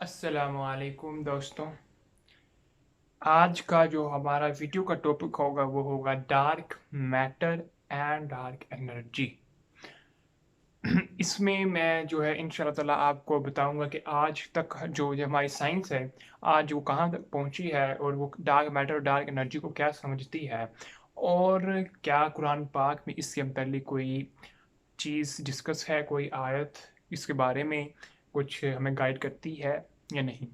अस्सलामुअलैकुम दोस्तों। आज का जो हमारा वीडियो का टॉपिक होगा वो होगा dark matter and dark energy. इसमें मैं जो है इंशाल्लाह ताला आपको बताऊंगा कि आज तक जो हमारी साइंस है आज वो कहाँ तक पहुंची है और वो डार्क मैटर और डार्क एनर्जी को क्या समझती है, और क्या कुरान पाक में इसके मतलब कोई चीज़ डिस्कस है, कोई आयत इसके बारे में कुछ हमें गाइड करती है या नहीं।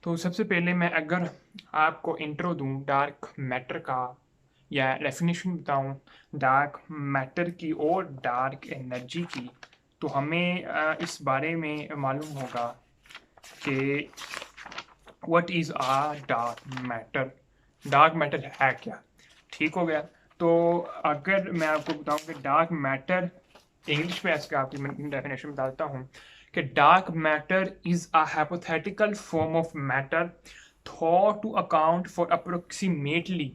तो सबसे पहले मैं अगर आपको इंट्रो दूं डार्क मैटर का या डेफिनेशन बताऊं डार्क मैटर की और डार्क एनर्जी की, तो हमें इस बारे में मालूम होगा कि what is a dark matter. Dark matter है क्या? ठीक हो गया। तो अगर मैं आपको बताऊं कि डार्क मैटर इंग्लिश में इसका आपकी डेफिनेशन बताता हूँ कि dark matter is a hypothetical form of matter thought to account for approximately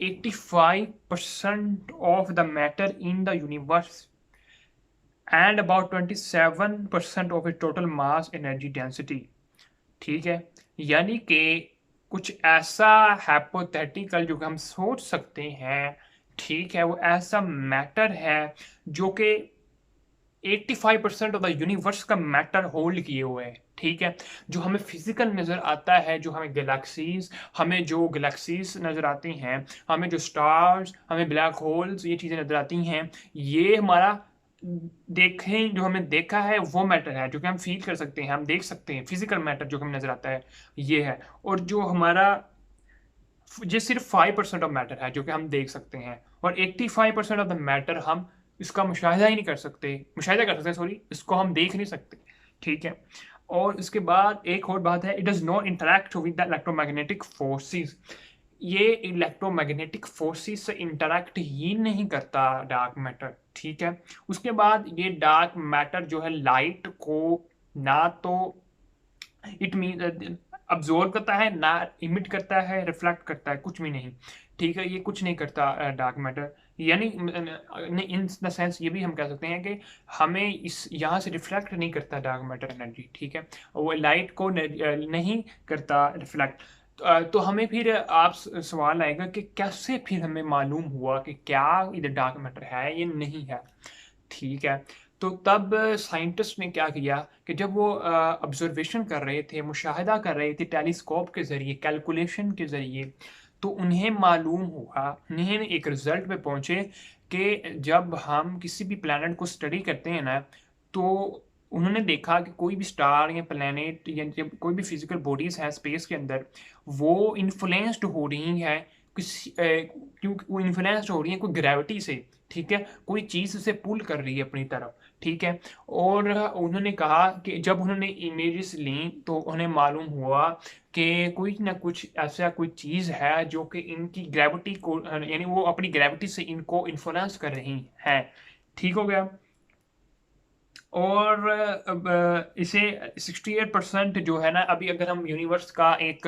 85% of the matter in the universe and about 27% of its total mass energy density। ठीक है, यानी कि कुछ ऐसा हाइपोथेटिकल जो कि हम सोच सकते हैं, ठीक है, वो ऐसा मैटर है जो कि 85% ऑफ द यूनिवर्स का मैटर होल्ड किए हुए है। ठीक है, जो हमें फिजिकल नज़र आता है, जो हमें गैलेक्सीज नज़र आती हैं, हमें जो स्टार्स, हमें ब्लैक होल्स, ये चीज़ें नज़र आती हैं, ये हमारा देखें जो हमें देखा है वो मैटर है, जो कि हम फील कर सकते हैं, हम देख सकते हैं। फिजिकल मैटर जो हमें नज़र आता है ये है, और जो हमारा ये सिर्फ 5% ऑफ मैटर है जो कि हम देख सकते हैं, और 85% ऑफ द मैटर हम इसका मुशाहिदा ही नहीं कर सकते, मुशाहिदा कर सकते हैं सॉरी, इसको हम देख नहीं सकते। ठीक है, और इसके बाद एक और बात है, it does not interact with the electromagnetic forces. ये इलेक्ट्रोमैग्नेटिक फोर्सेस से इंटरेक्ट ही नहीं करता डार्क मैटर। ठीक है, उसके बाद ये डार्क मैटर जो है लाइट को ना तो इट मीन अब्जॉर्ब करता है, ना इमिट करता है, रिफ्लेक्ट करता है, कुछ भी नहीं। ठीक है, ये कुछ नहीं करता डार्क मैटर। यानी इन द सेंस ये भी हम कह सकते हैं कि हमें इस यहाँ से रिफ्लेक्ट नहीं करता डार्क मैटर एनर्जी। ठीक है, वो लाइट को नहीं करता रिफ्लेक्ट। तो हमें फिर आप सवाल आएगा कि कैसे फिर हमें मालूम हुआ कि क्या इधर डार्क मैटर है ये नहीं है। ठीक है, तो तब साइंटिस्ट ने क्या किया कि जब वो ऑब्जर्वेशन कर रहे थे, मुशाहिदा कर रहे थे टेलीस्कोप के ज़रिए, कैलकुलेशन के ज़रिए, तो उन्हें मालूम हुआ, उन्हें एक रिज़ल्ट पे पहुँचे कि जब हम किसी भी प्लैनेट को स्टडी करते हैं ना, तो उन्होंने देखा कि कोई भी स्टार या प्लैनेट या जब कोई भी फिज़िकल बॉडीज़ हैं स्पेस के अंदर, वो इन्फ्लुएंस्ड हो रही हैं क्योंकि वो इन्फ्लुएंस्ड हो रही हैं कोई ग्रेविटी से। ठीक है, कोई चीज़ उसे पुल कर रही है अपनी तरफ। ठीक है, और उन्होंने कहा कि जब उन्होंने इमेजेस ली तो उन्हें मालूम हुआ कि कोई ना कुछ ऐसा कोई चीज़ है जो कि इनकी ग्रेविटी को यानी वो अपनी ग्रेविटी से इनको इन्फ्लुएंस कर रही है। ठीक हो गया। और अब इसे 68% जो है ना, अभी अगर हम यूनिवर्स का एक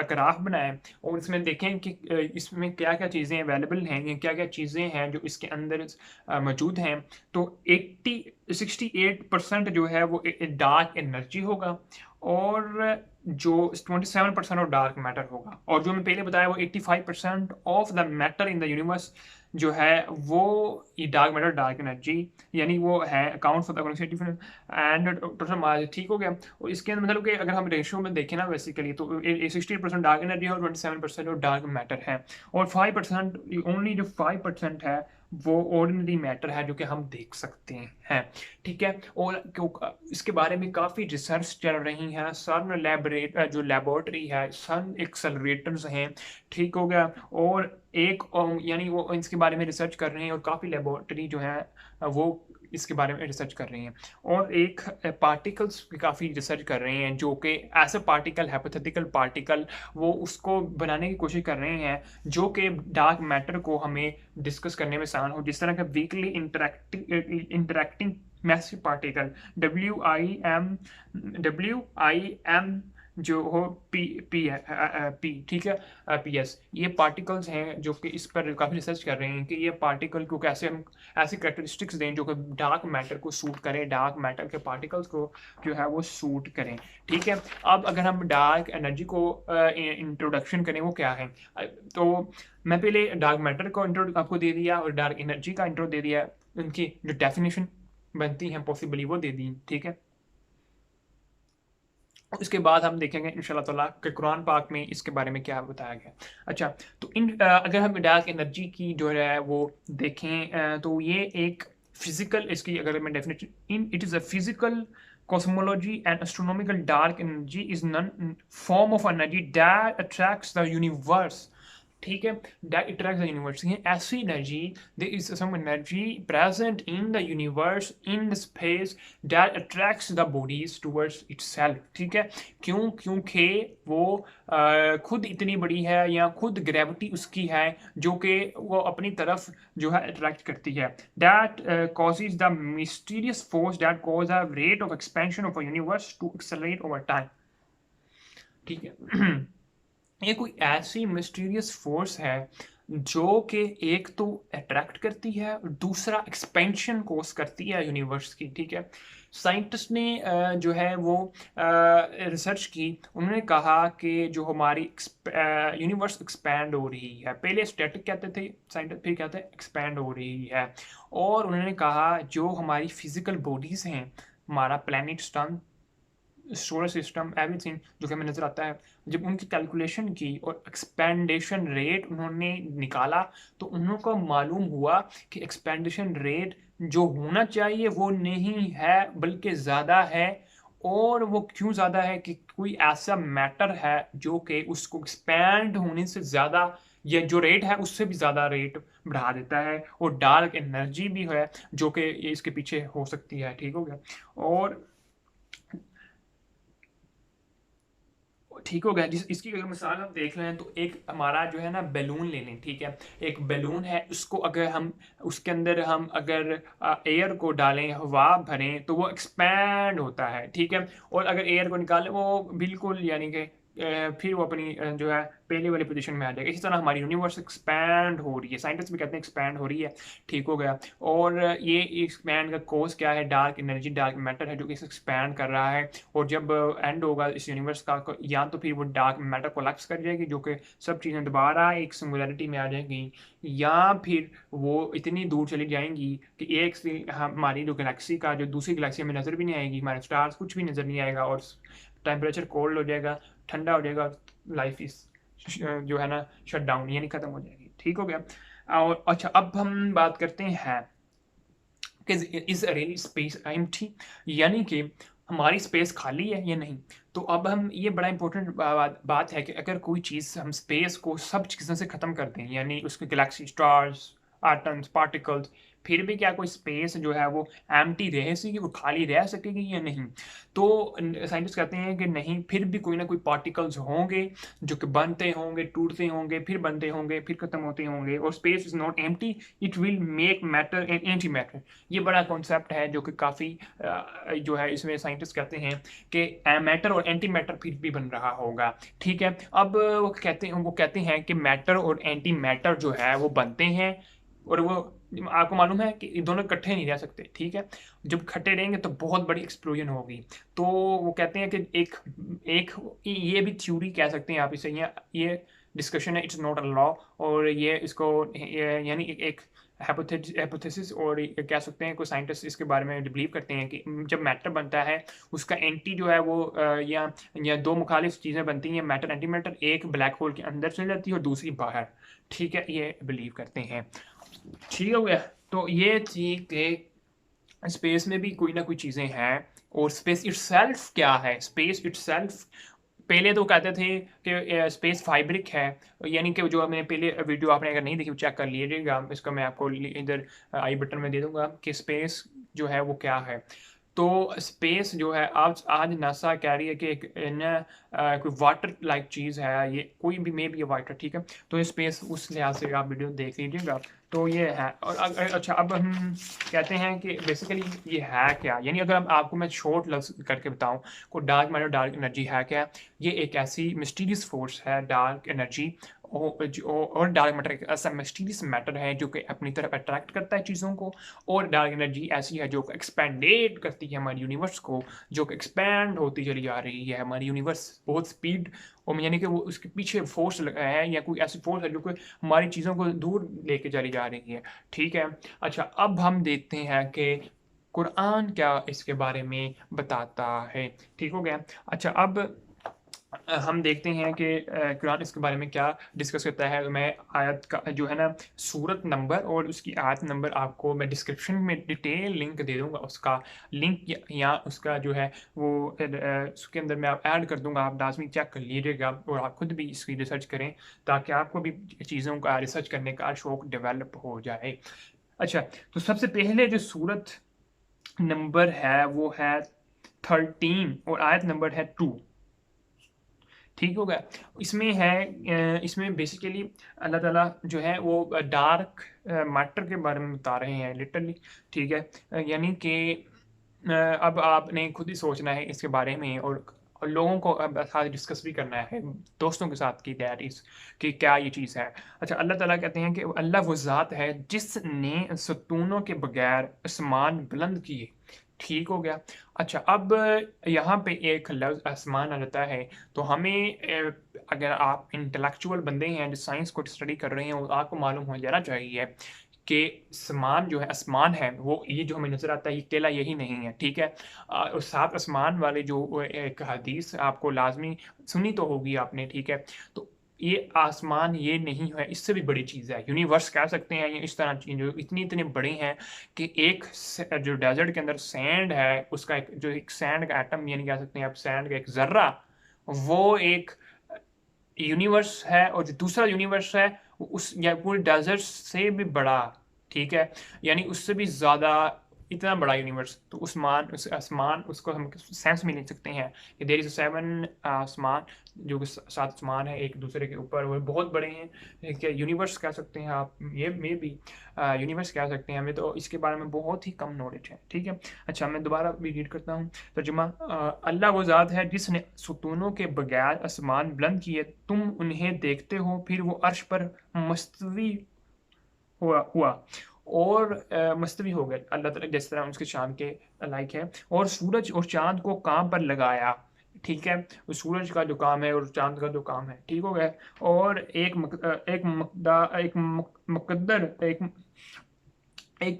ग्राफ बनाएं और इसमें देखें कि इसमें क्या-क्या चीज़ें अवेलेबल हैं या क्या-क्या चीज़ें हैं जो इसके अंदर मौजूद हैं, तो 68% जो है वो डार्क एनर्जी होगा, और जो 27% ऑफ डार्क मैटर होगा, और जो मैं पहले बताया वो 85% of the matter in the universe जो है वो ये डार्क मैटर डार्क एनर्जी, यानी वो है account for the constitution and total mass. ठीक हो गया। और इसके अंदर मतलब कि अगर हम रेशियो में देखें ना बेसिकली, तो 60% डार्क एनर्जी है और 27% और डार्क मैटर है, और 5% ओनली जो 5% है वो ऑर्डिनरी मैटर है जो कि हम देख सकते हैं। ठीक है, और इसके बारे में काफ़ी रिसर्च चल रही हैं। सन जो लेबोरेटरी है, सन एक्सेलरेटर्स हैं। ठीक हो गया, और एक यानी वो इसके बारे में रिसर्च कर रहे हैं, और काफ़ी लेबोरेटरी जो है वो इसके बारे में रिसर्च कर रही हैं, और एक पार्टिकल्स की काफ़ी रिसर्च कर रहे हैं जो कि ऐसे पार्टिकल, हाइपोथेटिकल पार्टिकल, वो उसको बनाने की कोशिश कर रहे हैं जो कि डार्क मैटर को हमें डिस्कस करने में आसान हो, जिस तरह का weekly interacting massive particle, W I am जो हो पी पी है पी, ठीक है, पी एस, ये पार्टिकल्स हैं जो कि इस पर काफ़ी रिसर्च कर रहे हैं कि ये पार्टिकल को कैसे हम ऐसी करेक्टरिस्टिक्स दें जो कि डार्क मैटर को सूट करें, डार्क मैटर के पार्टिकल्स को जो है वो सूट करें। ठीक है, अब अगर हम डार्क एनर्जी को इंट्रोडक्शन करें वो क्या है, तो मैं पहले डार्क मैटर को इंट्रो आपको दे दिया और डार्क एनर्जी का इंट्रो दे दिया, उनकी जो डेफिनेशन बनती हैं पॉसिबली वो दे दी। ठीक है, इसके बाद हम देखेंगे इंशाल्लाह ताला कि कुरान पाक में इसके बारे में क्या बताया गया। अच्छा, तो अगर हम डार्क एनर्जी की जो है वो देखें, तो ये एक फिजिकल, इसकी अगर मैं definition, in it is a physical cosmology and astronomical dark energy is none form of energy that attracts the universe। ठीक है, that attracts the universe, ये ऐसी energy, there is some energy present in the universe, in the space that attracts the bodies towards itself। ठीक है, क्यों? क्योंकि वो खुद इतनी बड़ी है या खुद ग्रेविटी उसकी है जो कि वो अपनी तरफ जो है अट्रैक्ट करती है। that causes the mysterious force that cause a rate of expansion of a universe to accelerate over time। ठीक है, ये कोई ऐसी मिस्टीरियस फोर्स है जो कि एक तो अट्रैक्ट करती है और दूसरा एक्सपेंशन कोस करती है यूनिवर्स की। ठीक है, साइंटिस्ट ने जो है वो रिसर्च की, उन्होंने कहा कि जो हमारी यूनिवर्स एक्सपैंड हो रही है, पहले स्टैटिक कहते थे साइंटिस्ट, फिर कहते हैं एक्सपैंड हो रही है, और उन्होंने कहा जो हमारी फिजिकल बॉडीज़ हैं, हमारा planet sun, solar system, everything जो कि हमें नज़र आता है, जब उनकी कैलकुलेशन की और एक्सपेंडेशन रेट उन्होंने निकाला तो उनको मालूम हुआ कि एक्सपेंडेशन रेट जो होना चाहिए वो नहीं है बल्कि ज़्यादा है। और वो क्यों ज़्यादा है कि कोई ऐसा मैटर है जो कि उसको एक्सपैंड होने से ज़्यादा, ये जो रेट है उससे भी ज़्यादा रेट बढ़ा देता है, और डार्क एनर्जी भी है जो कि इसके पीछे हो सकती है। ठीक हो गया, और ठीक हो गया। जिस इसकी अगर मिसाल हम देख लें तो एक हमारा जो है ना बैलून ले लें। ठीक है, एक बैलून है, उसको अगर हम उसके अंदर हम अगर एयर को डालें, हवा भरें तो वो एक्सपैंड होता है। ठीक है, और अगर एयर को निकालें वो बिल्कुल यानी कि फिर वो अपनी जो है पहले वाली पोजीशन में आ जाएगा। इसी तरह हमारी यूनिवर्स एक्सपैंड हो रही है, साइंटिस्ट भी कहते हैं एक्सपैंड हो रही है। ठीक हो गया, और ये एक्सपैंड का कोज क्या है, डार्क एनर्जी, डार्क मैटर है जो कि इसे एक्सपैंड कर रहा है। और जब एंड होगा इस यूनिवर्स का, या तो फिर वो डार्क मैटर कोलैप्स कर जाएगी जो कि सब चीज़ें दोबारा एक सिंगुलैरिटी में आ जाएंगी, या फिर वो इतनी दूर चली जाएंगी कि एक से हमारी जो गैलेक्सी का जो दूसरी गैलेक्सी में नज़र भी नहीं आएगी, हमारे स्टार्स कुछ भी नज़र नहीं आएगा, और टेम्परेचर कोल्ड हो जाएगा, ठंडा हो जाएगा, लाइफ इस जो है ना शट डाउन यानी ख़त्म हो जाएगी। ठीक हो गया, और अच्छा अब हम बात करते हैं कि इज रियली स्पेस एम्प्टी, यानी कि हमारी स्पेस खाली है या नहीं। तो अब हम ये बड़ा इंपॉर्टेंट बात है कि अगर कोई चीज़ हम स्पेस को सब चीज़ों से ख़त्म कर दें, यानी उसके गैलेक्सी, स्टार्स, एटम्स, पार्टिकल्स, फिर भी क्या कोई स्पेस जो है वो एम्प्टी रह सकेगी, वो खाली रह सकेगी या नहीं। तो साइंटिस्ट कहते हैं कि नहीं, फिर भी कोई ना कोई पार्टिकल्स होंगे जो कि बनते होंगे, टूटते होंगे, फिर बनते होंगे, फिर ख़त्म होते होंगे, और space is not empty, it will make matter and anti matter. ये बड़ा कॉन्सेप्ट है जो कि काफ़ी जो है इसमें साइंटिस्ट कहते हैं कि मैटर और एंटी मैटर फिर भी बन रहा होगा। ठीक है, अब वो कहते हैं कि मैटर और एंटी मैटर जो है वो बनते हैं, और वो आपको मालूम है कि ये दोनों इकट्ठे नहीं रह सकते। ठीक है, जब इकट्ठे रहेंगे तो बहुत बड़ी एक्सप्लोजन होगी। तो वो कहते हैं कि एक एक ये भी थ्योरी कह सकते हैं आप इसे, ये डिस्कशन है, इट्स नॉट अ लॉ, और ये इसको यानी एक हाइपोथेसिस, और ये कह सकते हैं कोई साइंटिस्ट इसके बारे में बिलीव करते हैं कि जब मैटर बनता है उसका एंटी जो है वो या दो मुखालिफ चीज़ें बनती हैं, मैटर एंटी मैटर, एक ब्लैक होल के अंदर चली जाती है और दूसरी बाहर। ठीक है, ये बिलीव करते हैं। ठीक हो गया, तो ये थी कि स्पेस में भी कोई ना कोई चीज़ें हैं, और स्पेस इटसेल्फ क्या है, स्पेस इटसेल्फ पहले तो कहते थे कि स्पेस फाइब्रिक है, यानी कि जो मैंने पहले वीडियो आपने अगर नहीं देखी चेक कर लीजिएगा, इसका मैं आपको इधर आई बटन में दे दूंगा कि स्पेस जो है वो क्या है। तो स्पेस जो है आज नासा कह रही है कि एक न कोई वाटर लाइक चीज़ है, ये कोई भी मे बी वाटर। ठीक है, तो ये स्पेस उस लिहाज से आप वीडियो देख लीजिएगा तो ये है। और अच्छा, अब हम कहते हैं कि बेसिकली ये है क्या, यानी अगर आपको मैं शॉर्ट लफ्ज़ करके बताऊं को डार्क मैटर, डार्क एनर्जी है क्या। ये एक ऐसी मिस्टीरियस फोर्स है डार्क एनर्जी, और डार्क मैटर एक ऐसा मिस्टीरियस मैटर है जो कि अपनी तरफ अट्रैक्ट करता है चीज़ों को। और डार्क एनर्जी ऐसी है जो एक्सपेंडेड करती है हमारे यूनिवर्स को, जो कि एक्सपैंड होती चली जा रही है हमारी यूनिवर्स बहुत स्पीड, और यानी कि वो उसके पीछे फोर्स है या कोई ऐसी फोर्स है जो कि हमारी चीज़ों को दूर लेके चली जा रही है। ठीक है। अच्छा, अब हम देखते हैं कि कुरान क्या इसके बारे में बताता है। ठीक हो गया। अच्छा, अब हम देखते हैं कि कुरान इसके बारे में क्या डिस्कस करता है। तो मैं आयत का जो है ना सूरत नंबर और उसकी आयत नंबर आपको मैं डिस्क्रिप्शन में डिटेल लिंक दे दूंगा, उसका लिंक या उसका जो है वो उसके अंदर मैं आप ऐड कर दूंगा, आप लाजमी चेक कर लीजिएगा और आप खुद भी इसकी रिसर्च करें ताकि आपको भी चीज़ों का रिसर्च करने का शौक डेवलप हो जाए। अच्छा, तो सबसे पहले जो सूरत नंबर है वो है 13 और आयत नंबर है 2। ठीक हो गया। इसमें है इसमें बेसिकली अल्लाह ताला जो है वो डार्क मैटर के बारे में बता रहे हैं लिटरली। ठीक है। यानी कि अब आपने खुद ही सोचना है इसके बारे में, और लोगों को अब साथ डिस्कस भी करना है दोस्तों के साथ की दैट इज़ कि क्या ये चीज़ है। अच्छा, अल्लाह ताला कहते हैं कि अल्लाह वो ज़ात है जिसने सतूनों के बगैर आसमान बुलंद किए। ठीक हो गया। अच्छा, अब यहाँ पे एक लफ्ज़ आसमान आ जाता है, तो हमें अगर आप इंटेलेक्चुअल बंदे हैं जो साइंस को स्टडी कर रहे हैं, वो आपको मालूम हो जाना चाहिए कि आसमान जो है, आसमान है वो ये जो हमें नज़र आता है ये अकेला यही नहीं है। ठीक है। और सात आसमान वाले जो एक हदीस आपको लाजमी सुनी तो होगी आपने। ठीक है। तो ये आसमान ये नहीं है, इससे भी बड़ी चीज़ है, यूनिवर्स कह सकते हैं। ये इस तरह चीज़ जो इतने बड़े हैं कि एक जो डेजर्ट के अंदर सैंड है उसका एक जो एक सैंड का एटम, यानी कह सकते हैं आप सैंड का एक जर्रा, वो एक यूनिवर्स है, और जो दूसरा यूनिवर्स है वो उस या पूरे डेजर्ट से भी बड़ा। ठीक है। यानी उससे भी ज़्यादा इतना बड़ा यूनिवर्स। तो उस्मान उस आसमान उसको हम सेंस में ले सकते हैं कि देयर इज 7 आसमान, जो कि 7 आसमान है एक दूसरे के ऊपर, वो बहुत बड़े हैं। क्या यूनिवर्स कह सकते हैं आप, ये मे भी यूनिवर्स कह सकते हैं। हमें तो इसके बारे में बहुत ही कम नॉलेज है। ठीक है। अच्छा, मैं दोबारा भी रीड करता हूँ तर्जुमा। अल्लाह वो ज़ात है जिसने सुतूनों के बगैर आसमान बुलंद किए, तुम उन्हें देखते हो, फिर वो अर्श पर मुस्तवी हुआ और मुस्तवी हो गए अल्लाह ताला जिस तरह उसके शान के लायक है। और सूरज और चांद को काम पर लगाया। ठीक है। उस सूरज का जो काम है और चांद का जो काम है। ठीक हो गया। और एक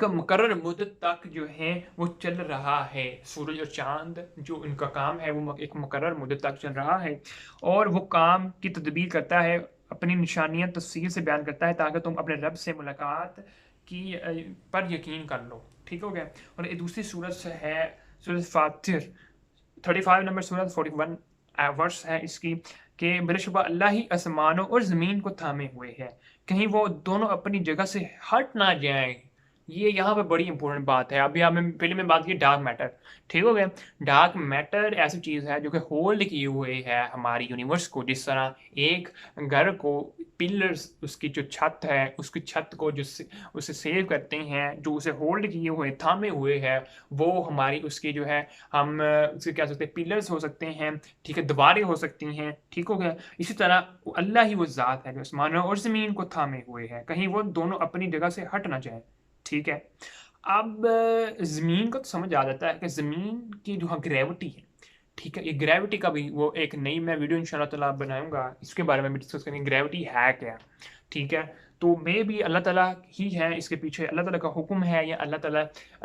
मुकर्रर मुद्दत तक जो है वो चल रहा है। सूरज और चांद जो उनका काम है वो एक मुकर्रर मुद्दत तक चल रहा है, और वो काम की तदबीर करता है, अपनी निशानियां तफसील से बयान करता है ताकि तुम अपने रब से मुलाकात की पर यकीन कर लो। ठीक हो गया। और एक दूसरी सूरत है सूरत फातिर 35 नंबर सूरत 41 वर्स है इसकी, कि बिलशुबा अल्लाह ही आसमानों और ज़मीन को थामे हुए है, कहीं वो दोनों अपनी जगह से हट ना जाएं। ये यहाँ पे बड़ी इंपॉर्टेंट बात है। अभी आपने पहले में बात की डार्क मैटर। ठीक हो गया। डार्क मैटर ऐसी चीज़ है जो कि होल्ड किए हुए है हमारी यूनिवर्स को, जिस तरह एक घर को पिलर्स उसकी जो छत है उसकी छत को जो उसे सेव करते हैं, जो उसे होल्ड किए हुए थामे हुए है, वो हमारी उसकी जो है हम उसे क्या सकते हैं, पिलर्स हो सकते हैं। ठीक है। दीवारें हो सकती हैं। ठीक हो गया। इसी तरह अल्लाह ही वो ज़ात है जो आसमानों और ज़मीन को थामे हुए है, कहीं वो दोनों अपनी जगह से हट ना जाए। ठीक है। अब ज़मीन को तो समझ आ जाता है कि ज़मीन की जो ग्रेविटी है। ठीक है। ये ग्रेविटी का भी वो एक नई मैं वीडियो इंशाल्लाह ताला बनाऊंगा, इसके बारे में भी डिस्कस करेंगे ग्रेविटी है क्या। ठीक है। तो मे भी अल्लाह ताला ही है इसके पीछे, अल्लाह ताला का हुक्म है, या अल्लाह ताला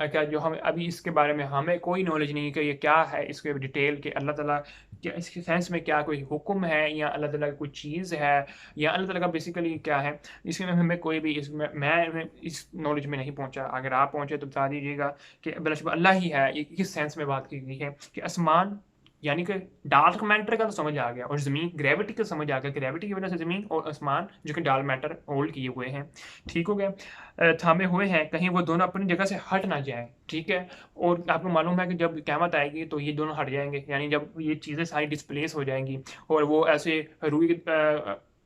का जो हमें अभी इसके बारे में हमें कोई नॉलेज नहीं कि ये क्या है इसके डिटेल के, अल्लाह ताला क्या इसके सेंस में क्या कोई हुक्म है या अल्लाह ताला की कोई चीज़ है या अल्लाह ताला का बेसिकली क्या है, इसमें हमें कोई भी इसमें मैं इस नॉलेज में नहीं पहुंचा। अगर आप पहुंचे तो बता दीजिएगा कि बिलाशुबा अल्लाह ही है। ये किस सेंस में बात की गई है कि आसमान यानी कि डार्क मैटर का तो समझ आ गया, और ज़मीन ग्रेविटी का समझ आ गया, ग्रेविटी की वजह से ज़मीन और आसमान जो कि डार्क मैटर होल्ड किए हुए हैं। ठीक हो गया। थामे हुए हैं, कहीं वो दोनों अपनी जगह से हट ना जाए। ठीक है। और आपको मालूम है कि जब क़यामत आएगी तो ये दोनों हट जाएंगे, यानी जब ये चीज़ें सारी डिस्प्लेस हो जाएंगी और वो ऐसे रुई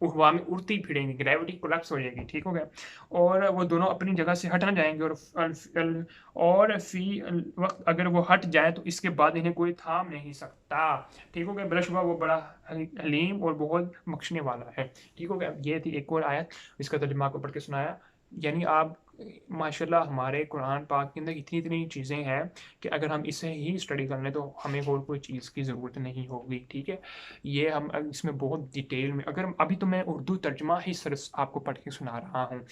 हवा में उड़ती फिरेंगी, ग्रेविटी कोलैप्स हो जाएगी, ठीक हो गया। और वो दोनों अपनी जगह से हट ना जाएंगे, और फी वक्त अगर वो हट जाए तो इसके बाद इन्हें कोई थाम नहीं सकता, ठीक हो गया। ब्रश हुआ वो बड़ा हलीम और बहुत बख्शने वाला है, ठीक हो गया। ये थी एक और आयत, इसका तर्जुमा को पढ़ के सुनाया। यानी आप माशाल्लाह हमारे कुरान पाक के अंदर इतनी इतनी चीज़ें हैं कि अगर हम इसे ही स्टडी कर लें तो हमें और कोई चीज़ की ज़रूरत नहीं होगी, ठीक है। ये हम इसमें बहुत डिटेल में, अगर अभी तो मैं उर्दू तर्जमा ही सिर्फ आपको पढ़ के सुना रहा हूँ।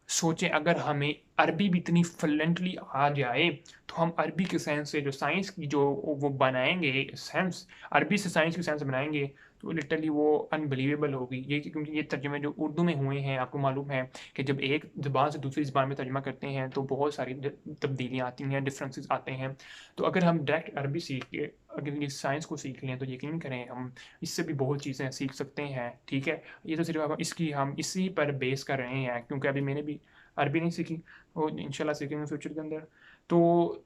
सोचें अगर हमें अरबी भी इतनी फ्लुएंटली आ जाए तो हम अरबी के साइंस से जो साइंस की जो वो बनाएंगे साइंस, अरबी से साइंस की साइंस बनाएंगे तो लिटरली वो अनबिलीवेबल होगी। ये क्योंकि ये तर्जमे जो उर्दू में हुए हैं, आपको मालूम है कि जब एक ज़बान से दूसरी ज़बान में तर्जमा करते हैं तो बहुत सारी तब्दीलियाँ आती हैं, डिफरेंसेस आते हैं। तो अगर हम डायरेक्ट अरबी सीख के अगर ये साइंस को सीख लें तो यकीन करें हम इससे भी बहुत चीज़ें सीख सकते हैं, ठीक है। ये तो सिर्फ हम इसी पर बेस कर रहे हैं क्योंकि अभी मैंने भी अरबी नहीं सीखी, और इंशाल्लाह सीखेंगे फ्यूचर के अंदर। तो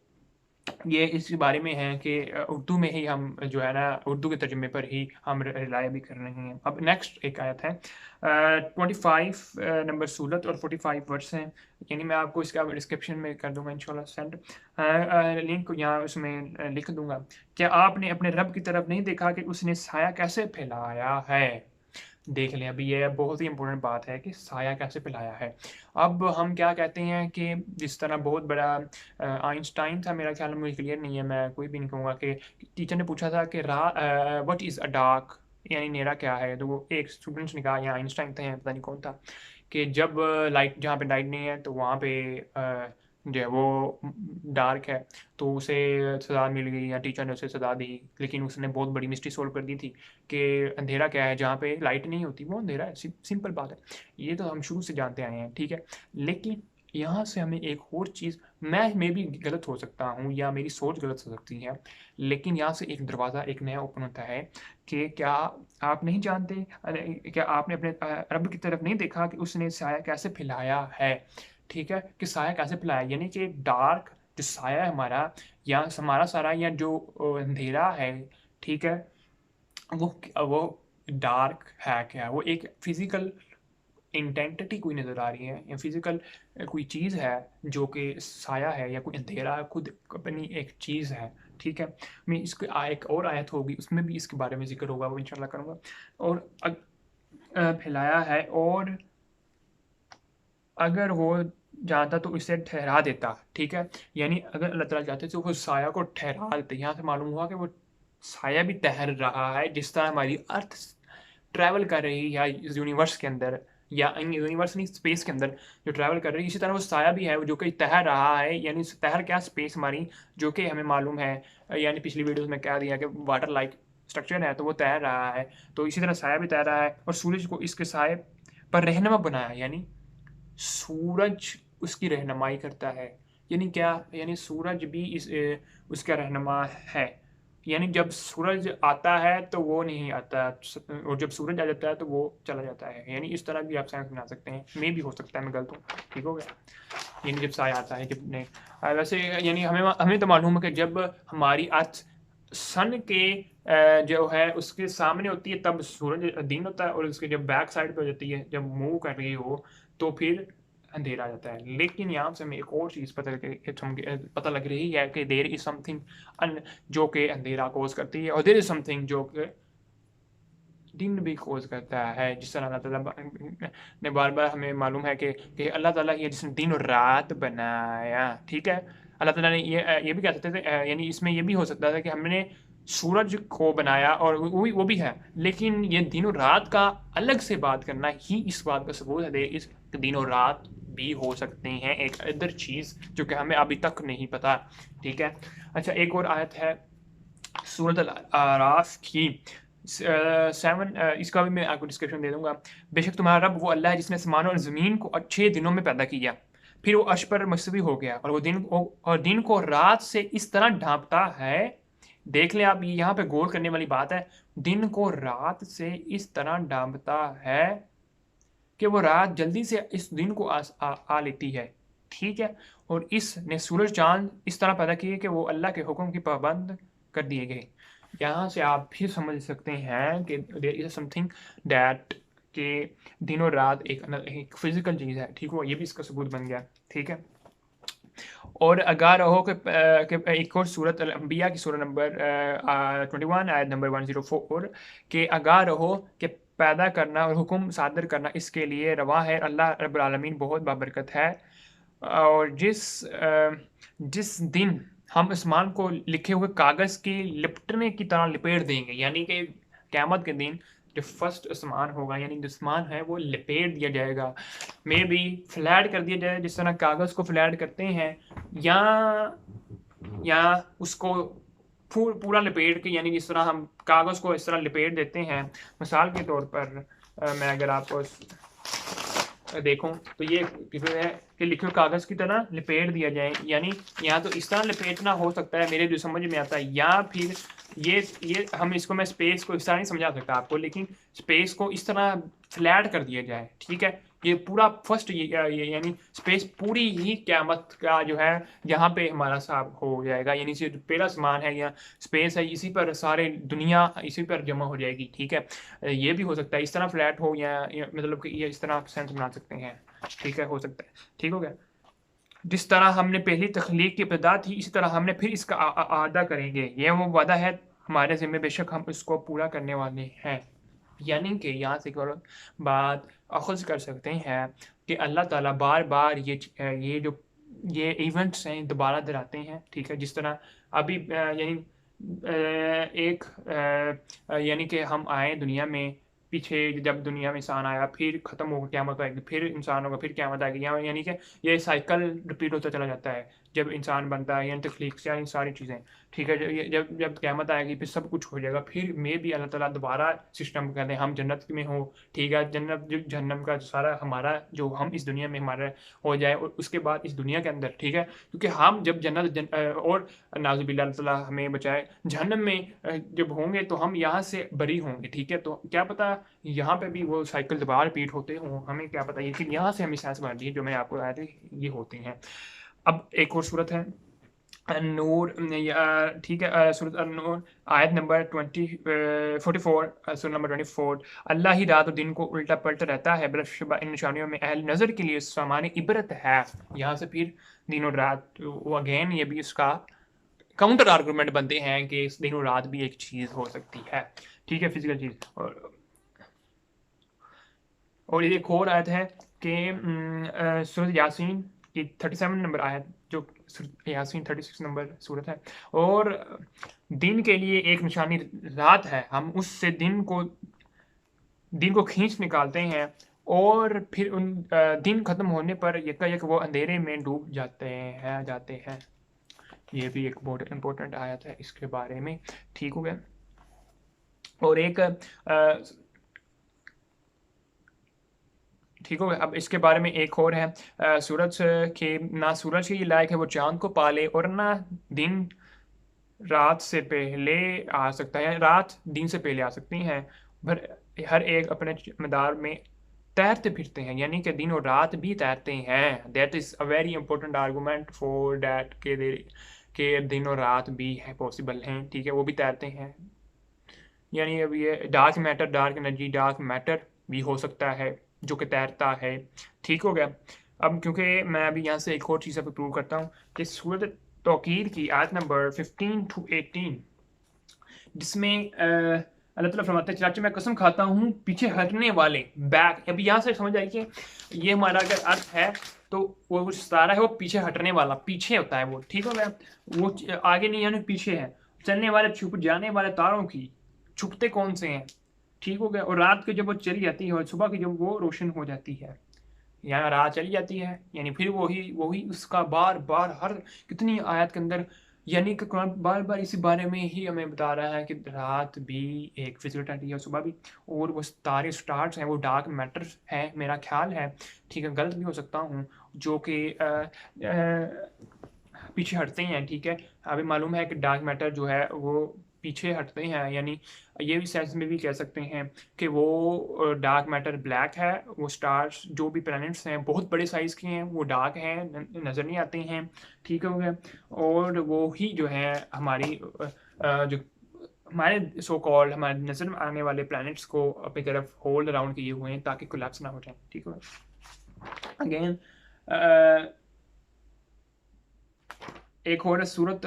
ये इस बारे में है कि उर्दू में ही हम जो है ना उर्दू के तर्जुमे पर ही हम रिलाय भी कर रहे हैं। अब नेक्स्ट एक आयत है 25 नंबर सूरत और 45 वर्स हैं, यानी मैं आपको इसका डिस्क्रिप्शन में कर दूंगा इंशाल्लाह सेंड, लिंक यहाँ उसमें लिख दूंगा। क्या आपने अपने रब की तरफ नहीं देखा कि उसने साया कैसे फैलाया है। देख लें, अभी ये बहुत ही इंपॉर्टेंट बात है कि साया कैसे फैलाया है। अब हम क्या कहते हैं कि जिस तरह बहुत बड़ा आइंस्टाइन था, मेरा ख्याल में, मुझे क्लियर नहीं है, मैं कोई भी नहीं कहूँगा, कि टीचर ने पूछा था कि व्हाट इज़ अ डार्क, यानी अंधेरा क्या है। तो वो एक स्टूडेंट्स ने कहा, या आइंस्टाइन थे, पता नहीं कौन था, कि जब लाइट, जहाँ पे लाइट नहीं है तो वहाँ पे जो है वो डार्क है। तो उसे सज़ा मिल गई, या टीचर ने उसे सज़ा दी, लेकिन उसने बहुत बड़ी मिस्ट्री सोल्व कर दी थी कि अंधेरा क्या है, जहाँ पे लाइट नहीं होती वो अंधेरा है। सिंपल बात है, ये तो हम शुरू से जानते आए हैं, ठीक है। लेकिन यहाँ से हमें एक और चीज़, मैं भी गलत हो सकता हूँ या मेरी सोच गलत हो सकती है, लेकिन यहाँ से एक दरवाज़ा एक नया ओपन होता है कि क्या आप नहीं जानते, क्या आपने अपने रब की तरफ नहीं देखा कि उसने साया कैसे फैलाया है, ठीक है। कि साया कैसे फैलाया, यानी कि डार्क जो साया है हमारा, या हमारा सारा, या जो अंधेरा है, ठीक है, वो डार्क है क्या, वो एक फिजिकल इंटेंटिटी कोई नज़र आ रही है, या फिजिकल कोई चीज़ है जो कि साया है, या कोई अंधेरा खुद अपनी एक चीज़ है, ठीक है। मैं इसके एक और आयत होगी उसमें भी इसके बारे में जिक्र होगा, वो इंशाल्लाह करूँगा। और फैलाया है, और अगर वो चाहता तो इसे ठहरा देता, ठीक है। यानी अगर अल्लाह ताला चाहते तो वो साया को ठहरा देते। यहाँ से मालूम हुआ कि वो साया भी तैर रहा है, जिस तरह हमारी अर्थ ट्रैवल कर रही है इस यूनिवर्स के अंदर, या यूनिवर्स नहीं, स्पेस के अंदर जो ट्रैवल कर रही है, इसी तरह वो साया भी है जो कि तैर रहा है। यानी तैर क्या, स्पेस हमारी, जो कि हमें मालूम है, यानी पिछली वीडियोस में कह दिया कि वाटर लाइक स्ट्रक्चर है, तो वो तैर रहा है। तो इसी तरह साया भी तैर रहा है, और सूरज को इसके साए पर रहनुमा बनाया, यानी सूरज उसकी रहनुमाई करता है। यानी क्या, यानी सूरज भी उसका रहनुमा है। यानी जब सूरज आता है तो वो नहीं आता, और जब सूरज आ जाता है तो वो चला जाता है। यानी इस तरह भी आप साइंस बना सकते हैं, मैं भी हो सकता है मैं गलत हूँ, ठीक हो गया। यानी जब साया आता है, जब नहीं, वैसे यानी हमें हमें तो मालूम है कि जब हमारी अर्थ सन के जो है उसके सामने होती है तब सूरज दिन होता है, और उसके जब बैक साइड पे हो जाती है, जब मूव कर रही हो, तो फिर अंधेरा आ जाता है। लेकिन यहाँ से हमें एक और चीज़ पता लग रही है कि देयर इज समथिंग जो कि अंधेरा कोज करती है, और देयर इज समथिंग जो कि दिन भी कोज करता है। जिस तरह अल्लाह ताला ने बार बार हमें मालूम है कि अल्लाह ताला ही है जिसने दिन और रात बनाया, ठीक है। अल्लाह ताला ने ये भी कह सकते थे, यानी इसमें ये भी हो सकता था कि हमने सूरज को बनाया, और वो भी है, लेकिन ये दिन और रात का अलग से बात करना ही इस बात का सबूत है, इस दिन और रात भी हो सकते हैं, एक अदर चीज़ जो कि हमें अभी तक नहीं पता, ठीक है। अच्छा, एक और आयत है सूरत अल-आराफ की 7, इसका भी मैं आपको डिस्क्रिप्शन दे दूंगा। बेशक तुम्हारा रब वो अल्लाह है जिसने आसमान और ज़मीन को 6 दिनों में पैदा किया, फिर वो अर्श पर मुस्तवी हो गया, और वो दिन को रात से इस तरह ढांपता है। देख लें आप, यहाँ पे गौर करने वाली बात है, दिन को रात से इस तरह ढांपता है कि वो रात जल्दी से इस दिन को आ लेती है, ठीक है। और इसने सूरज चांद इस तरह पैदा किए कि वो अल्लाह के हुक्म की पाबंद कर दिए गए। यहाँ से आप फिर समझ सकते हैं कि देयर इज समथिंग दैट कि दिन और रात एक फिजिकल चीज़ है, ठीक हो, ये भी इसका सबूत बन गया, ठीक है। और अगर हो कि एक और सूरत अल अंबिया की सूरत नंबर 21 आयत नंबर 104 कि अगर हो कि पैदा करना और हुक्म सादर करना इसके लिए रवा है, अल्लाह रब्बुल आलमीन बहुत बाबरकत है। और जिस दिन हम आसमान को लिखे हुए कागज़ की लिपटने की तरह लपेट देंगे, यानी कि क़यामत के दिन जो फर्स्ट आसमान होगा, यानी जो आसमान है वो लपेट दिया जाएगा, मे बी फ्लैट कर दिया जाए, जिस तरह कागज़ को फ्लैट करते हैं, या या उसको पूरा लपेट के, यानी जिस तरह हम कागज़ को इस तरह लपेट देते हैं। मिसाल के तौर पर मैं अगर आपको देखूं तो ये है कि लिखे हुए कागज़ की तरह लपेट दिया जाए, यानी या तो इस तरह लपेटना हो सकता है, मेरे जो समझ में आता है, या फिर ये हम इसको, मैं स्पेस को इस तरह नहीं समझा सकता आपको, लेकिन स्पेस को इस तरह फ्लैट कर दिया जाए, ठीक है। ये पूरा फर्स्ट ये यानी स्पेस पूरी ही क़यामत का जो है यहाँ पे हमारा साब हो जाएगा, यानी जो पहला आसमान है या स्पेस है, इसी पर सारे दुनिया इसी पर जमा हो जाएगी, ठीक है। ये भी हो सकता है इस तरह फ्लैट हो, या मतलब कि ये इस तरह आप सेंस बना सकते हैं, ठीक है, हो सकता है, ठीक हो गया। जिस तरह हमने पहली तख्लीक की इब्तिदा थी, इसी तरह हमने फिर इसका आदा करेंगे, ये वो वादा है हमारे ज़िम्मे, बेशक हम इसको पूरा करने वाले हैं। यानी कि यहाँ से एक बात अख़ज़ कर सकते हैं कि अल्लाह ताला बार-बार ये जो ये इवेंट्स हैं दोबारा दोहराते हैं, ठीक है। जिस तरह अभी यानी कि हम आए दुनिया में, पीछे जब दुनिया में इंसान आया, फिर ख़त्म होगा, क़यामत आएगी, फिर इंसान होगा, फिर क़यामत आएगी, यानी कि ये साइकिल रिपीट होता चला जाता है। जब इंसान बनता है, यानी तख्लीक से, यानी सारी चीज़ें, ठीक है। जब क़यामत आएगी फिर सब कुछ हो जाएगा, फिर मे भी अल्लाह ताला दोबारा सिस्टम कर दें, हम जन्नत में हो, ठीक है, जन्नत जो जहन्नम का सारा हमारा जो हम इस दुनिया में हमारा हो जाए, और उसके बाद इस दुनिया के अंदर, ठीक है, क्योंकि हम जब और नाज़ुबिल्लाह अल्लाह ताला हमें बचाए, जहन्नम में जब होंगे तो हम यहाँ से बरी होंगे, ठीक है। तो क्या पता यहाँ पे भी वो साइकिल दोबारा रिपीट होते हों, हमें क्या पता, लेकिन यहाँ से हमें साइंस बन रही है, जो मैं आपको बताया था, ये होते हैं। अब एक और सूरत है नूर, ठीक है, सूरत नूर आयत नंबर 44, सूरत नंबर 24, अल्लाह ही रात और दिन को उल्टा पलटा रहता है, बिलशुबा इन निशानियों में अहल नज़र के लिए सामान्य इबरत है। यहाँ से फिर दिन और रात, वो अगेन ये भी इसका काउंटर आर्गूमेंट बनते हैं कि दिन और रात भी एक चीज़ हो सकती है, ठीक है, फिजिकल चीज़। और ये एक और आयत है कि सूरत यासीन की 37 नंबर आयत, जो यासीन 36 नंबर सूरत है, और दिन के लिए एक निशानी रात है, हम उससे दिन को खींच निकालते हैं, और फिर दिन ख़त्म होने पर यकायक वो अंधेरे में डूब जाते हैं। ये भी एक बहुत इंपॉर्टेंट आयत है इसके बारे में, ठीक हो गया। और एक ठीक हो गया। अब इसके बारे में एक और है, सूरज के ना सूरज के लायक है वो चाँद को पाले, और ना दिन रात से पहले आ सकता है, रात दिन से पहले आ सकती हैं, पर हर एक अपने मदार में तैरते फिरते हैं, यानी कि दिन और रात भी तैरते हैं। That is a very important argument for that के दिन और रात भी है पॉसिबल हैं, ठीक है, वो भी तैरते हैं। यानी अब ये डार्क एनर्जी डार्क मैटर भी हो सकता है जो कि तैरता है, ठीक हो गया। अब क्योंकि मैं अभी यहाँ से एक और चीज़ आपको प्रूव करता हूँ कि सूरत तौकीर की आयत नंबर 15 to 18, जिसमें अल्लाह ताला फरमाते हैं, चाचा मैं कसम खाता हूँ पीछे हटने वाले, बैक। अभी यहाँ से समझ आई कि ये हमारा अगर अर्थ है तो वो सितारा है, वो पीछे हटने वाला, पीछे होता है वो, ठीक हो गया। वो आगे नहीं, यानी पीछे है। चलने वाले छुप जाने वाले तारों की छुपते कौन से हैं, ठीक हो गया। और रात की जब वो चली जाती है और सुबह की जब वो रोशन हो जाती है, यहाँ रात चली जाती है, यानी फिर वही उसका बार बार हर कितनी आयत के अंदर, यानी कि कुरान बार बार इसी बारे में ही हमें बता रहा है कि रात भी एक फिजिकलिटी है और सुबह भी। और वो तारे स्टार्स हैं वो डार्क मैटर है, मेरा ख्याल है, ठीक है, गलत भी हो सकता हूँ, जो कि पीछे हटते हैं, ठीक है। अभी मालूम है कि डार्क मैटर जो है वो पीछे हटते हैं, यानी ये भी सेंस में भी कह सकते हैं कि वो डार्क मैटर ब्लैक है, वो स्टार्स जो भी प्लैनेट्स हैं बहुत बड़े साइज़ के हैं, वो डार्क हैं, नज़र नहीं आते हैं, ठीक हो गया। और वो ही जो है हमारी जो हमारे सो कॉल्ड हमारे नजर में आने वाले प्लैनेट्स को अपनी तरफ होल्ड अराउंड किए हुए हैं ताकि कोलैप्स ना हो जाए, ठीक है। अगेन एक और सूरत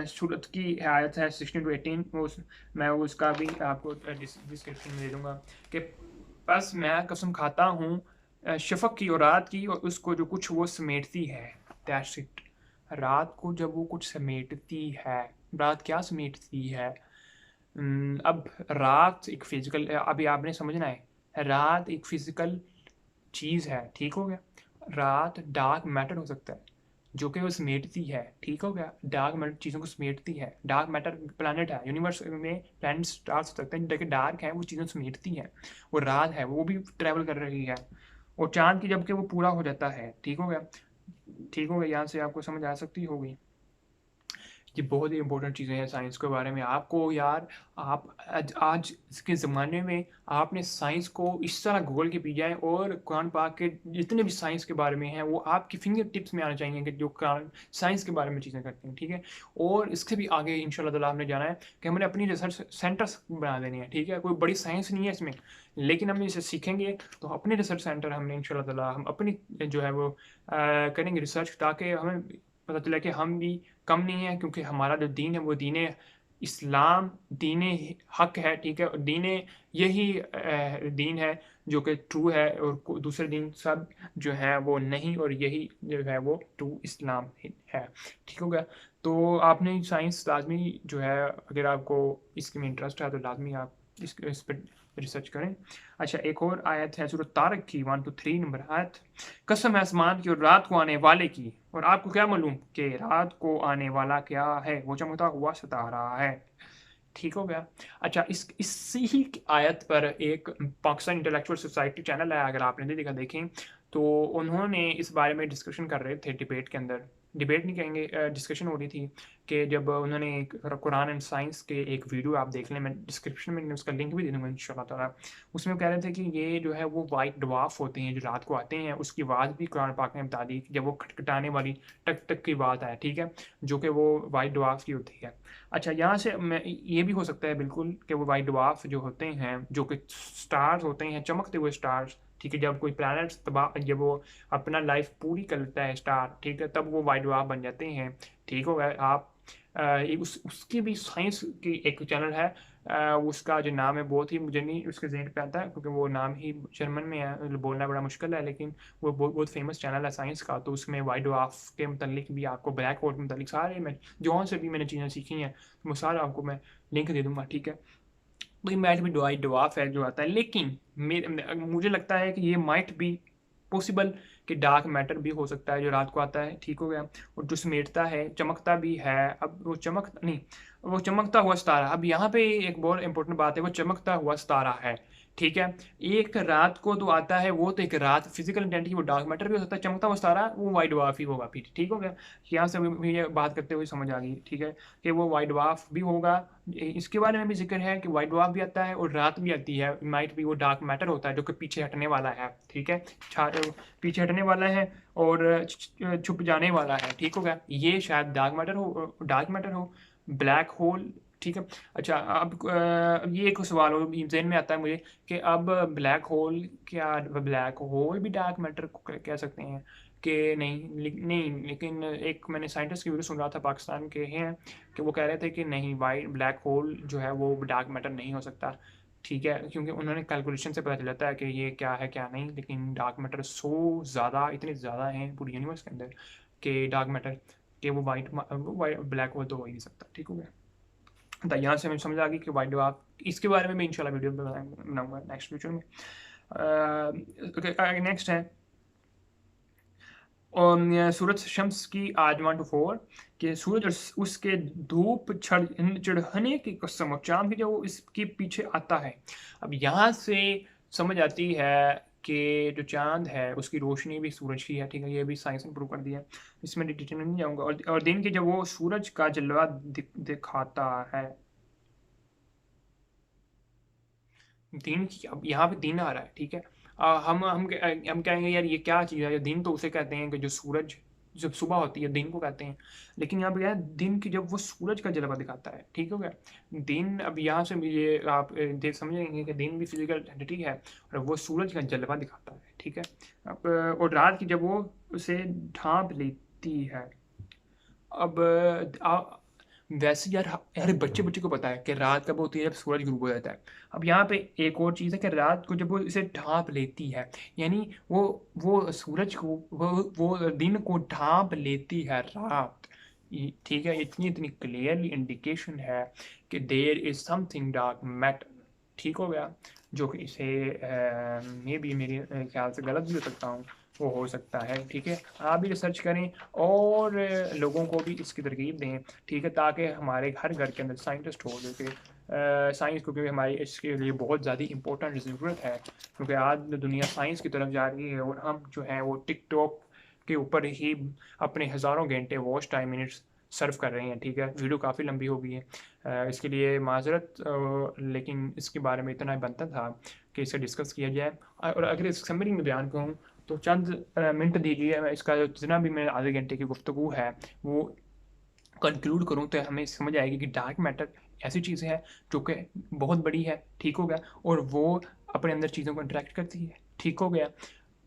सूरत की आयत है 16 to 18, मैं उसका भी आपको डिस्क्रिप्शन में दे दूंगा कि बस मैं कसम खाता हूँ शफक की और रात की और उसको जो कुछ वो समेटती है, दैट्स इट। रात को जब वो कुछ समेटती है, रात क्या समेटती है? अब रात एक फिजिकल, अभी आपने समझना है, रात एक फिजिकल चीज़ है, ठीक हो गया। रात डार्क मैटर हो सकता है जो कि वो समेटती है, ठीक हो गया। डार्क मैटर चीज़ों को समेटती है, डार्क मैटर प्लानट है यूनिवर्स में, प्लानट स्टार्स हो सकते हैं जो कि डार्क है, वो चीज़ें समेटती हैं। वो रात है, वो भी ट्रैवल कर रही है। और चांद की जबकि वो पूरा हो जाता है, ठीक हो गया। ठीक हो गया, यहाँ से आपको समझ आ सकती होगी। ये बहुत ही इंपॉर्टेंट चीज़ें हैं साइंस के बारे में। आपको यार, आप आज के ज़माने में आपने साइंस को इस तरह गूगल के पी जाए और कुरान पाक के जितने भी साइंस के बारे में हैं वो आपकी फिंगर टिप्स में आना चाहिए कि जो कुरान साइंस के बारे में चीज़ें करते हैं, ठीक है। और इससे भी आगे इंशाल्लाह ताला हमने जाना है कि हमने अपनी रिसर्च सेंटर्स बना देने हैं, ठीक है। कोई बड़ी साइंस नहीं है इसमें, लेकिन हम इसे सीखेंगे तो अपने रिसर्च सेंटर हमने इंशाल्लाह ताला हम अपनी जो है वो करेंगे रिसर्च, ताकि हमें पता चला कि हम भी कम नहीं है, क्योंकि हमारा जो दीन है वो दीन इस्लाम, दीन हक है, ठीक है। और दीन यही दीन है जो कि ट्रू है, और दूसरे दीन सब जो है वो नहीं, और यही जो है वो ट्रू इस्लाम है, ठीक हो गया। तो आपने साइंस लाजमी जो है, अगर आपको इसमें इंटरेस्ट है तो लाजमी आप इस पर रिसर्च करें। अच्छा, एक और आयत है सूरह तारक की 1 to 3 नंबर आयत। कसम है आसमान की और रात को आने वाले की, और आपको क्या मालूम कि रात को आने वाला क्या है? वो चमकता हुआ सितारा है, ठीक हो गया। अच्छा, इसी ही आयत पर एक पाकिस्तान इंटेलेक्चुअल सोसाइटी चैनल है, अगर आपने नहीं देखा देखें, तो उन्होंने इस बारे में डिस्कशन कर रहे थे डिबेट के अंदर। डिबेट नहीं कहेंगे, डिस्कशन हो रही थी कि जब उन्होंने कुरान एंड साइंस के एक वीडियो आप देख लें, मैं डिस्क्रिप्शन में उसका लिंक भी दे दूँगा इंशाल्लाह ताला। उसमें वो कह रहे थे कि ये जो है वो वाइट ड्वार्फ होते हैं जो रात को आते हैं, उसकी आवाज़ भी कुरान पाक ने बता दी जब वो खटखटाने वाली टक टक की बात है, ठीक है, जो कि वो वाइट ड्वार्फ की होती है। अच्छा, यहाँ से मैं ये भी हो सकता है बिल्कुल कि वो वाइट ड्वार्फ जो होते हैं, जो कि स्टार्स होते हैं, चमकते हुए स्टार्स, ठीक है। जब कोई प्लैनेट तबाह, जब वो अपना लाइफ पूरी करता है स्टार, ठीक है, तब वो वाइट ड्वार्फ बन जाते हैं, ठीक हो गया। आप उसकी भी साइंस की एक चैनल है, उसका जो नाम है बहुत ही मुझे नहीं उसके ज़हन पे आता है, क्योंकि वो नाम ही जर्मन में है, बोलना बड़ा मुश्किल है, लेकिन वो बहुत बहुत फेमस चैनल है साइंस का। तो उसमें वाइट ड्वार्फ के मतलब भी आपको, ब्लैक होल के मतलब सारे मैं जौन से भी मैंने चीज़ें सीखी हैं वो सारा आपको मैं लिंक दे दूंगा, ठीक है। तो ये माइट भी वाइट ड्वार्फ है जो आता है, लेकिन मुझे लगता है कि ये माइट भी पॉसिबल कि डार्क मैटर भी हो सकता है जो रात को आता है, ठीक हो गया। और जो समेटता है, चमकता भी है। अब वो चमकता नहीं, वो चमकता हुआ सितारा, अब यहाँ पे एक बहुत इंपॉर्टेंट बात है, वो चमकता हुआ सितारा है, ठीक है। एक रात को तो आता है, वो तो एक रात फिजिकल इंटेंट की, वो डार्क मैटर भी हो सकता है, चमकता हुआ सितारा वो वाइट ड्वार्फ ही होगा फिर, ठीक हो गया। यहाँ से मुझे बात करते हुए समझ आ गई, ठीक है, कि वो वाइट ड्वार्फ भी होगा। इसके बारे में भी जिक्र है कि वाइट ड्वार्फ भी आता है और रात भी आती है, माइट भी वो डार्क मैटर होता है जो कि पीछे हटने वाला है, ठीक है। पीछे हटने वाला है और छुप जाने वाला है, ठीक हो गया। ये शायद डार्क मैटर हो, ब्लैक होल, ठीक है। अच्छा, अब ये एक सवाल हो जहन में आता है मुझे कि अब ब्लैक होल, क्या ब्लैक होल भी डार्क मैटर को कह सकते हैं कि नहीं? नहीं, लेकिन एक मैंने साइंटिस्ट की वीडियो सुन रहा था, पाकिस्तान के हैं, कि वो कह रहे थे कि नहीं, वाइट ब्लैक होल जो है वो डार्क मैटर नहीं हो सकता, ठीक है, क्योंकि उन्होंने कैलकुलेशन से पता चलता है कि ये क्या है क्या नहीं। लेकिन डार्क मैटर सो ज़्यादा, इतने ज़्यादा हैं पूरी यूनिवर्स के अंदर कि डार्क मैटर कि वो वाइट ब्लैक होल तो हो ही नहीं सकता, ठीक हो गया। तो यहाँ से हमें समझ आ गई कि वाइट ड्वार्फ, इसके बारे में भी इंशाल्लाह वीडियो बनाऊंगा नेक्स्ट फ्यूचर में। नेक्स्ट है सूरज शम्स की आज 1 to 4 कि सूरज और उसके धूप चढ़ने की कसम, और चांद की जो इसके पीछे आता है। अब यहाँ से समझ आती है कि जो चांद है उसकी रोशनी भी सूरज की है, ठीक है। ये भी साइंस ने प्रूव कर दिया, इसमें डिटेल में नहीं जाऊँगा। और दिन के जब वो सूरज का जलवा दिखाता है, दिन की, अब यहाँ पे दिन आ रहा है, ठीक है। हम कहेंगे यार ये क्या चीज़ है, दिन तो उसे कहते हैं कि जो सूरज जब सुबह होती है दिन को कहते हैं, लेकिन यहाँ पे क्या है दिन की जब वो सूरज का जलवा दिखाता है, ठीक हो गया। दिन अब यहाँ से भी ये आप देख समझेंगे कि दिन भी फिजिकल एंटिटी है और वो सूरज का जलवा दिखाता है, ठीक है। अब और रात की जब वो उसे ढांप लेती है। अब वैसे यार यार बच्चे बच्चे को पता है कि रात कब होती है, जब सूरज ग्रुब हो जाता है। अब यहाँ पे एक और चीज़ है कि रात को जब वो इसे ढांप लेती है, यानी वो सूरज को वो दिन को ढांप लेती है रात। ठीक है, इतनी इतनी क्लियरली इंडिकेशन है कि there is something dark matter, ठीक हो गया। जो कि इसे मे भी मेरे ख्याल से गलत भी हो सकता हूँ, वो हो सकता है, ठीक है। आप भी रिसर्च करें और लोगों को भी इसकी तरकीब दें, ठीक है, ताकि हमारे हर घर के अंदर साइंटिस्ट हो, जो कि साइंस को क्योंकि हमारी इसके लिए बहुत ज़्यादा इंपॉर्टेंट ज़रूरत है, क्योंकि आज दुनिया साइंस की तरफ जा रही है और हम जो है वो टिकटॉक के ऊपर ही अपने हज़ारों घंटे वॉच टाइम मिनट्स सर्व कर रहे हैं, ठीक है। वीडियो काफ़ी लंबी हो गई है, इसके लिए माजरत, लेकिन इसके बारे में इतना ही बनता था कि इसे डिस्कस किया जाए। और अगर इस समरी में बयान कहूँ तो चंद मिनट दीजिए, मैं इसका जितना भी मेरे आधे घंटे की गुफ्तगू है वो कंक्लूड करूँ तो हमें समझ आएगी कि डार्क मैटर ऐसी चीज़ है जो कि बहुत बड़ी है, ठीक हो गया, और वो अपने अंदर चीज़ों को इंटरेक्ट करती है, ठीक हो गया।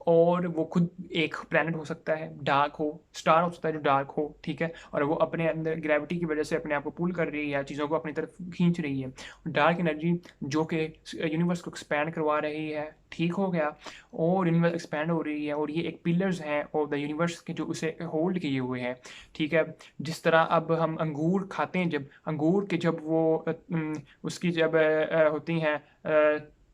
और वो खुद एक प्लैनेट हो सकता है, डार्क हो, स्टार हो सकता है जो डार्क हो, ठीक है, और वो अपने अंदर ग्रेविटी की वजह से अपने आप को पुल कर रही है, चीज़ों को अपनी तरफ खींच रही है। डार्क एनर्जी जो कि यूनिवर्स को एक्सपैंड करवा रही है, ठीक हो गया, और यूनिवर्स एक्सपैंड हो रही है और ये एक पिलर्स हैं और द यूनिवर्स के जो उसे होल्ड किए हुए हैं, ठीक है। जिस तरह अब हम अंगूर खाते हैं, जब अंगूर के जब वो उसकी जब होती हैं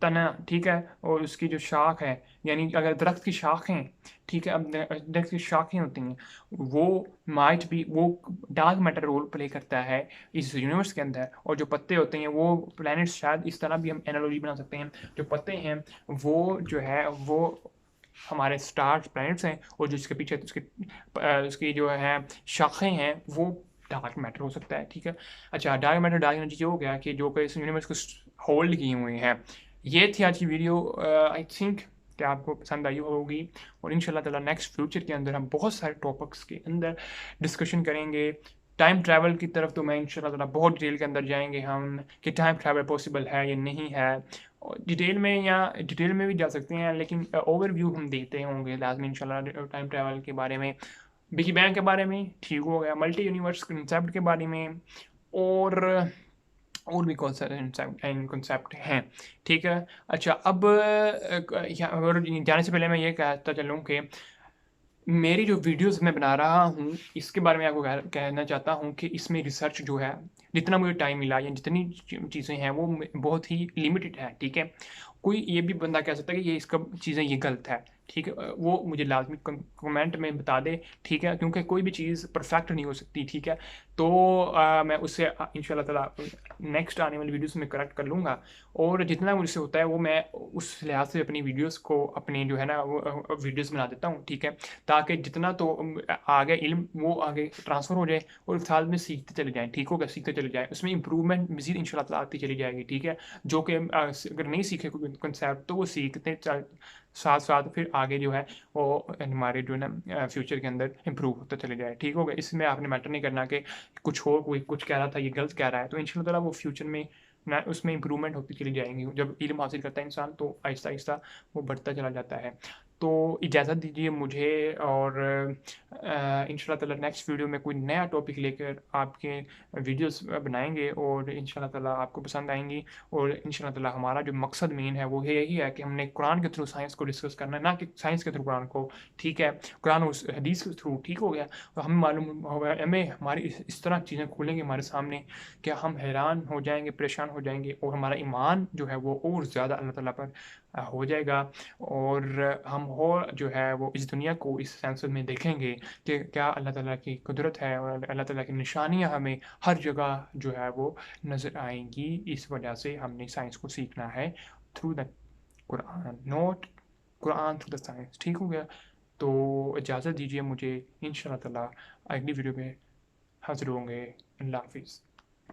तना, ठीक है, और उसकी जो शाख है, यानी अगर दरख्त की शाखें, ठीक है, अब दरख्त की शाखें होती हैं, वो माइट भी वो डार्क मैटर रोल प्ले करता है इस यूनिवर्स के अंदर। और जो पत्ते होते हैं वो प्लैनेट्स, शायद इस तरह भी हम एनालॉजी बना सकते हैं, जो पत्ते हैं वो जो है वो हमारे स्टार्स प्लैनेट्स हैं, और जो इसके पीछे उसकी जो है शाखें हैं वो डार्क मैटर हो सकता है, ठीक है। अच्छा, डार्क मैटर डार्क एनर्जी हो गया कि जो कि इस यूनिवर्स को होल्ड किए हुए हैं। ये थी आज की वीडियो, आई थिंक कि आपको पसंद आई होगी, और इंशाल्लाह ताला नेक्स्ट फ्यूचर के अंदर हम बहुत सारे टॉपिक्स के अंदर डिस्कशन करेंगे। टाइम ट्रैवल की तरफ तो मैं इंशाल्लाह ताला बहुत डिटेल के अंदर जाएंगे हम कि टाइम ट्रैवल पॉसिबल है या नहीं है, और डिटेल में या डिटेल में भी जा सकते हैं, लेकिन ओवरव्यू हम देते होंगे लाजमी इंशाल्लाह टाइम ट्रैवल के बारे में, बिग बैंग के बारे में, ठीक हो गया, मल्टी यूनिवर्स कंसेप्ट के बारे में, और और भी कौन सारे कंसेप्ट हैं, ठीक है। अच्छा, अब और जाने से पहले मैं ये कहता चलूँ कि मेरी जो वीडियोस मैं बना रहा हूँ इसके बारे में आपको कहना चाहता हूँ कि इसमें रिसर्च जो है, जितना मुझे टाइम मिला या जितनी चीज़ें हैं वो बहुत ही लिमिटेड है, ठीक है। कोई ये भी बंदा कह सकता है कि ये इसका चीज़ें ये गलत है, ठीक है, वो मुझे लाजमी कमेंट में बता दे, ठीक है, क्योंकि कोई भी चीज़ परफेक्ट नहीं हो सकती, ठीक है। तो मैं उससे इंशाल्लाह ताला नेक्स्ट आने वाली वीडियोस में करेक्ट कर लूँगा, और जितना मुझसे होता है वो मैं उस लिहाज से अपनी वीडियोस को अपने जो है ना वो वीडियोस बना देता हूँ, ठीक है, ताकि जितना तो आगे इल्म वो आगे ट्रांसफ़र हो जाए और साथ में सीखते चले जाएँ, ठीक हो गया, सीखते चले जाएँ, उसमें इंप्रूवमेंट मज़ीद इंशाल्लाह ताला आती चली जाएगी, ठीक है। जो कि अगर नहीं सीखे कोई कंसेप्ट तो वो सीखते साथ साथ फिर आगे जो है वो हमारे जो है ना फ्यूचर के अंदर इम्प्रूव होता चले जाए, ठीक हो गया। इसमें आपने मैटर नहीं करना कि कुछ हो, कोई कुछ कह रहा था ये गलत कह रहा है, तो इंशाल्लाह ताला वो फ्यूचर में ना उसमें इंप्रूवमेंट होती चली जाएंगी। जब इल्म हासिल करता है इंसान तो आहिस्ता आहिस्ता वो बढ़ता चला जाता है। तो इजाज़त दीजिए मुझे, और इंशाल्लाह ताला नेक्स्ट वीडियो में कोई नया टॉपिक लेकर आपके वीडियोस बनाएंगे और इंशाल्लाह ताला आपको पसंद आएंगी। और इंशाल्लाह ताला हमारा जो मकसद मेन है वो यही है कि हमने कुरान के थ्रू साइंस को डिस्कस करना है, ना कि साइंस के थ्रू कुरान को, ठीक है। कुरान और हदीस के थ्रू, ठीक हो गया, तो हमें मालूम होगा, हमें हमारी इस तरह चीज़ें खुलेंगी हमारे सामने कि हम हैरान हो जाएंगे, परेशान हो जाएंगे, और हमारा ईमान जो है वो और ज़्यादा अल्लाह ताला पर हो जाएगा, और हम और जो है वो इस दुनिया को इस सेंस में देखेंगे कि क्या अल्लाह ताला की कुदरत है, और अल्लाह ताला की निशानियाँ हमें हर जगह जो है वो नज़र आएंगी। इस वजह से हमने साइंस को सीखना है through the Quran, not Quran through the science, ठीक हो गया। तो इजाज़त दीजिए मुझे, इंशाल्लाह ताला अगली वीडियो में हाज़िर होंगे। अल्लाह हाफ़िज़।